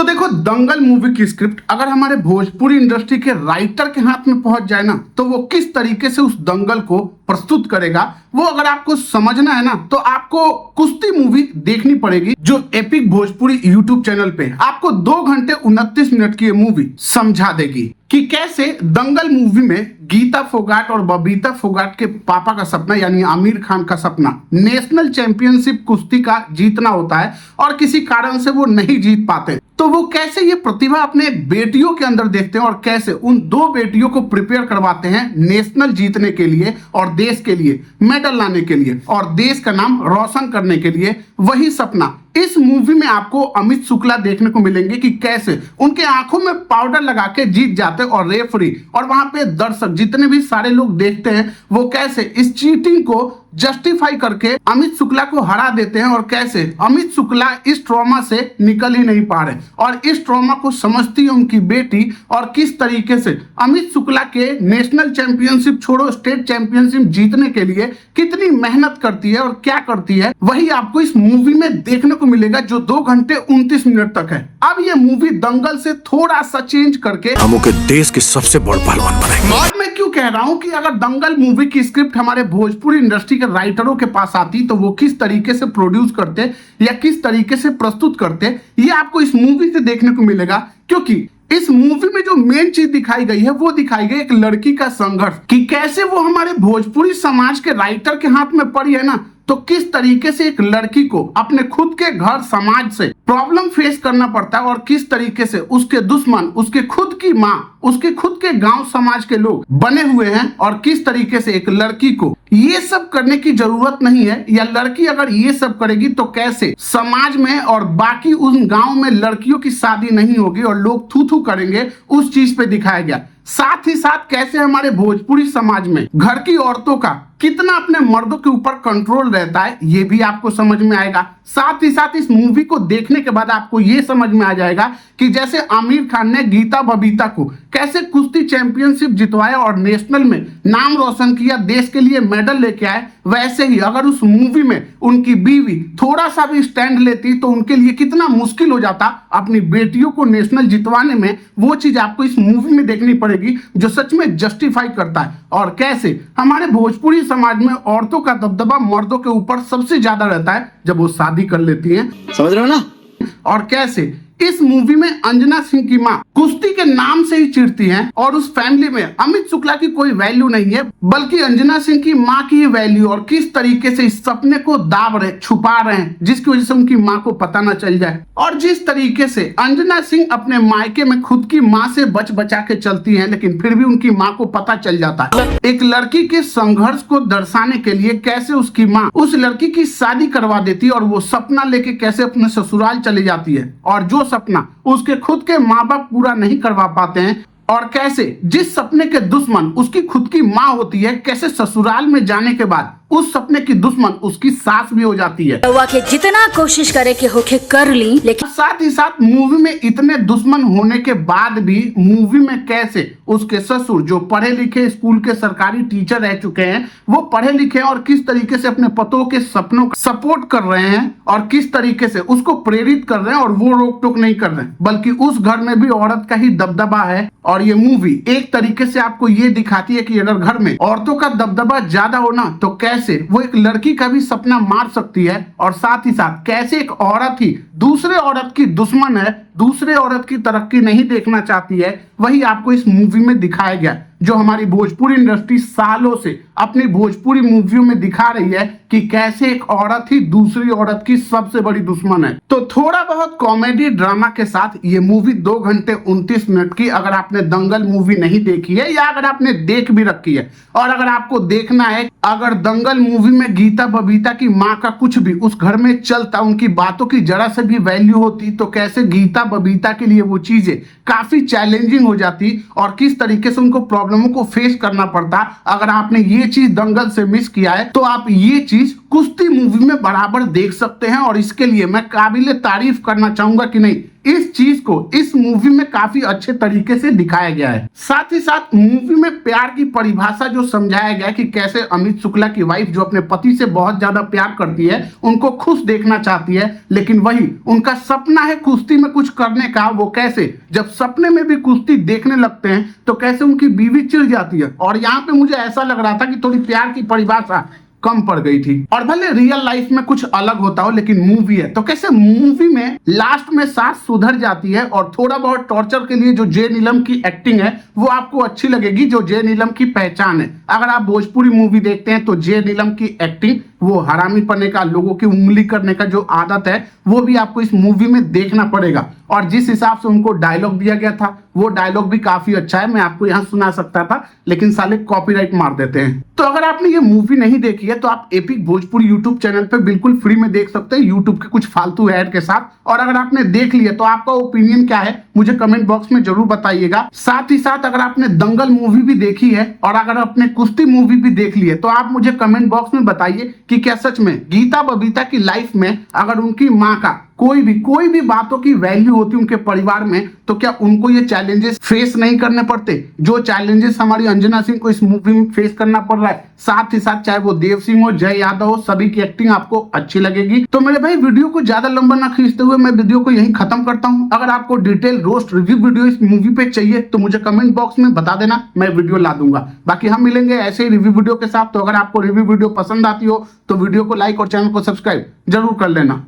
देखो, दंगल मूवी की स्क्रिप्ट अगर हमारे भोजपुरी इंडस्ट्री के राइटर के हाथ में पहुंच जाए ना, तो वो किस तरीके से उस दंगल को प्रस्तुत करेगा, वो अगर आपको समझना है ना, तो आपको कुश्ती मूवी देखनी पड़ेगी, जो एपिक भोजपुरी यूट्यूब चैनल पे आपको 2 घंटे 29 मिनट की ये मूवी समझा देगी कि कैसे दंगल मूवी में गीता फोगाट और बबीता फोगाट के पापा का सपना यानी आमिर खान का सपना नेशनल चैंपियनशिप कुश्ती का जीतना होता है और किसी कारण से वो नहीं जीत पाते, तो वो कैसे ये प्रतिभा अपने बेटियों के अंदर देखते हैं और कैसे उन 2 बेटियों को प्रिपेयर करवाते हैं नेशनल जीतने के लिए और देश के लिए मेडल लाने के लिए और देश का नाम रोशन करने के लिए। वही सपना इस मूवी में आपको अमित शुक्ला देखने को मिलेंगे कि कैसे उनके आंखों में पाउडर लगा के जीत जाते हैं और रेफरी और वहां पे दर्शक जितने भी सारे लोग देखते हैं वो कैसे इस चीटिंग को जस्टिफाई करके अमित शुक्ला को हरा देते हैं और कैसे अमित शुक्ला इस ट्रॉमा से निकल ही नहीं पा रहे और इस ट्रॉमा को समझती है उनकी बेटी और किस तरीके से अमित शुक्ला के नेशनल चैंपियनशिप छोड़ो स्टेट चैंपियनशिप जीतने के लिए कितनी मेहनत करती है और क्या करती है, वही आपको इस मूवी में देखने को मिलेगा जो 2 घंटे 29 मिनट तक है। अब ये मूवी दंगल से थोड़ा सा चेंज करके हमों के देश के सबसे बड़ पहलवान बनाएंगे। और मैं क्यों कह रहा हूँ कि अगर दंगल मूवी की स्क्रिप्ट हमारे भोजपुरी इंडस्ट्री के राइटरों के पास आती तो वो किस तरीके से प्रोड्यूस करते या किस तरीके से प्रस्तुत करते, ये आपको इस मूवी से देखने को मिलेगा। क्योंकि इस मूवी में जो मेन चीज दिखाई गई है वो दिखाई गई एक लड़की का संघर्ष कि कैसे वो हमारे भोजपुरी समाज के राइटर के हाथ में पड़ी है ना, तो किस तरीके से एक लड़की को अपने खुद के घर समाज से प्रॉब्लम फेस करना पड़ता है और किस तरीके से उसके दुश्मन उसके खुद की माँ उसके खुद के गांव समाज के लोग बने हुए हैं और किस तरीके से एक लड़की को ये सब करने की जरूरत नहीं है, या लड़की अगर ये सब करेगी तो कैसे समाज में और बाकी उस गांव में लड़कियों की शादी नहीं होगी और लोग थू थू करेंगे, उस चीज पे दिखाया गया। साथ ही साथ कैसे हमारे भोजपुरी समाज में घर की औरतों का कितना अपने मर्दों के ऊपर कंट्रोल रहता है, ये भी आपको समझ में आएगा। साथ ही साथ इस मूवी को देखने के बाद आपको ये समझ में आ जाएगा कि जैसे आमिर खान ने गीता बबीता को कैसे कुश्ती चैंपियनशिप जितवाया और नेशनल में नाम रोशन किया, देश के लिए मेडल लेके आए, वैसे ही अगर उस मूवी में उनकी बीवी थोड़ा सा भी स्टैंड लेती तो उनके लिए कितना मुश्किल हो जाता अपनी बेटियों को नेशनल जितवाने में। वो चीज आपको इस मूवी में देखनी पड़ेगी जो सच में जस्टिफाई करता है और कैसे हमारे भोजपुरी समाज में औरतों का दबदबा मर्दों के ऊपर सबसे ज्यादा रहता है जब वो शादी कर लेती हैं, समझ रहे हो ना। और कैसे इस मूवी में अंजना सिंह की माँ कुश्ती के नाम से ही चिढ़ती हैं और उस फैमिली में अमित शुक्ला की कोई वैल्यू नहीं है बल्कि अंजना सिंह की माँ की वैल्यू, और किस तरीके से इस सपने को दाब रहे छुपा रहे हैं जिसकी वजह से उनकी माँ को पता न चल जाए, और जिस तरीके से अंजना सिंह अपने मायके में खुद की माँ से बच बचा के चलती है लेकिन फिर भी उनकी माँ को पता चल जाता है। एक लड़की के संघर्ष को दर्शाने के लिए कैसे उसकी माँ उस लड़की की शादी करवा देती है और वो सपना लेके कैसे अपने ससुराल चली जाती है और जो सपना उसके खुद के माँ बाप पूरा नहीं करवा पाते हैं, और कैसे जिस सपने के दुश्मन उसकी खुद की माँ होती है कैसे ससुराल में जाने के बाद उस सपने की दुश्मन उसकी सास भी हो जाती है। के जितना कोशिश करे कि होके कर ली, लेकिन साथ ही साथ मूवी में इतने दुश्मन होने के बाद भी मूवी में कैसे उसके ससुर जो पढ़े लिखे स्कूल के सरकारी टीचर रह चुके हैं वो पढ़े लिखे और किस तरीके से अपने पतों के सपनों का सपोर्ट कर रहे हैं और किस तरीके से उसको प्रेरित कर रहे हैं और वो रोक टोक नहीं कर रहे हैं, बल्कि उस घर में भी औरत का ही दबदबा है। और ये मूवी एक तरीके से आपको ये दिखाती है कि अगर घर में औरतों का दबदबा ज्यादा हो ना तो कैसे वो एक लड़की का भी सपना मार सकती है, और साथ ही साथ कैसे एक औरत ही दूसरे औरत की दुश्मन है, दूसरे औरत की तरक्की नहीं देखना चाहती है, वही आपको इस मूवी में दिखाया गया जो हमारी भोजपुरी इंडस्ट्री सालों से अपनी भोजपुरी मूवियों में दिखा रही है कि कैसे एक औरत ही दूसरी औरत की सबसे बड़ी दुश्मन है। तो थोड़ा बहुत कॉमेडी ड्रामा के साथ ये मूवी 2 घंटे 29 मिनट की, अगर आपने दंगल मूवी नहीं देखी है या अगर आपने देख भी रखी है और अगर आपको देखना है अगर दंगल मूवी में गीता बबीता की माँ का कुछ भी उस घर में चलता, उनकी बातों की जरा से भी वैल्यू होती तो कैसे गीता बबीता के लिए वो चीजें काफी चैलेंजिंग हो जाती और किस तरीके से उनको प्रॉब्लमों को फेस करना पड़ता। अगर आपने ये चीज दंगल से मिस किया है तो आप ये चीज कुश्ती मूवी में बराबर देख सकते हैं। और इसके लिए मैं काबिले तारीफ करना चाहूंगा कि नहीं, इस चीज को इस मूवी में काफी अच्छे तरीके से दिखाया गया है। साथ ही साथ मूवी में प्यार की परिभाषा जो समझाया गया है कि कैसे अमित शुक्ला की वाइफ जो अपने पति से बहुत ज्यादा प्यार करती है, उनको खुश देखना चाहती है, लेकिन वही उनका सपना है कुश्ती में कुछ करने का, वो कैसे जब सपने में भी कुश्ती देखने लगते हैं तो कैसे उनकी बीवी चिढ़ जाती है। और यहाँ पे मुझे ऐसा लग रहा था कि थोड़ी प्यार की परिभाषा कम पड़ गई थी। और भले रियल लाइफ में कुछ अलग होता हो, लेकिन मूवी है तो कैसे मूवी में लास्ट में सास सुधर जाती है और थोड़ा बहुत टॉर्चर के लिए जो जे नीलम की एक्टिंग है वो आपको अच्छी लगेगी, जो जे नीलम की पहचान है। अगर आप भोजपुरी मूवी देखते हैं तो जे नीलम की एक्टिंग, वो हरामी पने का, लोगों की उंगली करने का जो आदत है वो भी आपको इस मूवी में देखना पड़ेगा। और जिस हिसाब से उनको डायलॉग दिया गया था वो डायलॉग भी काफी अच्छा है, मैं आपको यहाँ सुना सकता था लेकिन साले कॉपीराइट मार देते हैं। तो अगर आपने ये मूवी नहीं देखी है तो आप एपिक भोजपुरी यूट्यूब चैनल पे बिल्कुल फ्री में देख सकते हैं, यूट्यूब के कुछ फालतू ऐड के साथ। और अगर आपने देख लिया तो आपका ओपिनियन क्या है मुझे कमेंट बॉक्स में जरूर बताइएगा। साथ ही साथ अगर आपने दंगल मूवी भी देखी है और अगर आपने कुश्ती मूवी भी देख ली है तो आप मुझे कमेंट बॉक्स में बताइए कि क्या सच में गीता बबीता की लाइफ में अगर उनकी माँ का कोई भी बातों की वैल्यू होती उनके परिवार में, तो क्या उनको ये चैलेंजेस फेस नहीं करने पड़ते जो चैलेंजेस हमारी अंजना सिंह को इस मूवी में फेस करना पड़ रहा है। साथ ही साथ चाहे वो देव सिंह हो, जय यादव हो, सभी की एक्टिंग आपको अच्छी लगेगी। तो मेरे भाई वीडियो को ज्यादा लंबा ना खींचते हुए मैं वीडियो को यहीं खत्म करता हूं। अगर आपको डिटेल रोस्ट रिव्यू वीडियो इस मूवी पे चाहिए तो मुझे कमेंट बॉक्स में बता देना, मैं वीडियो ला दूंगा। बाकी हम मिलेंगे ऐसे ही रिव्यू वीडियो के साथ। तो अगर आपको रिव्यू वीडियो पसंद आती हो तो वीडियो को लाइक और चैनल को सब्सक्राइब जरूर कर लेना।